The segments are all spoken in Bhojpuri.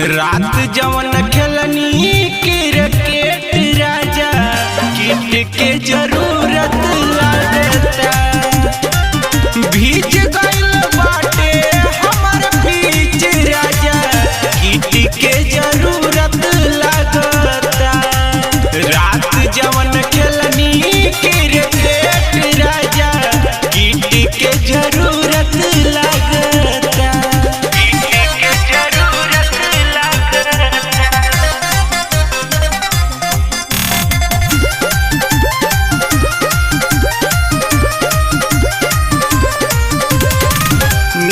रात जवन खेलनी क्रिकेट राजा किट के जरूरत लगता। भीज गइल बाटे हमर बीच राजा किट के जरूरत लगता। रात जवन खेलनी क्रिकेट राजा किट के जरूरत लगता।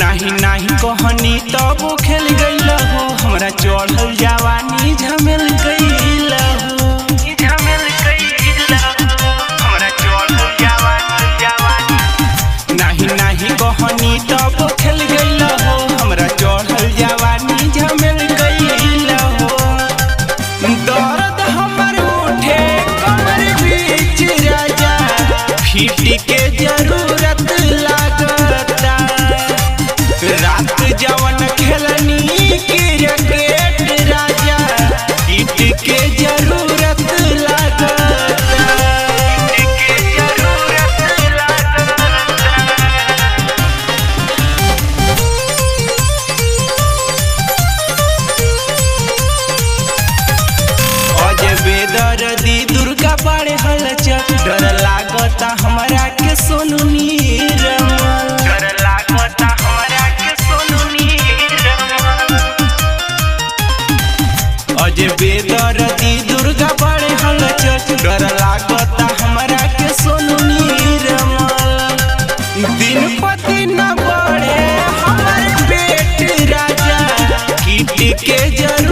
नहीं कहनी तब खेल गइल हो हमरा चढ़ल जवानी झमेल गइल हो। नहीं कहनी तब खेल गइल हो हमरा चढ़ल जवानी झमेल गइल हो। दर्द हमर उठे कमर बीच राजा फिट के जरूरत लगता। रात जवन खेलनी क्रिकेट राजा किट के जरूरत लगता। बेदर्दी दुर्गा पड़े हलचक डर लागता हमरा के सोनू नीरमल। अजय बेदर्दी दुर्गा पड़े हलचक डर लागता हमरा के सोनू नीरमल। दिन पति न बढ़े हमर पेट राजा किट के जरूरत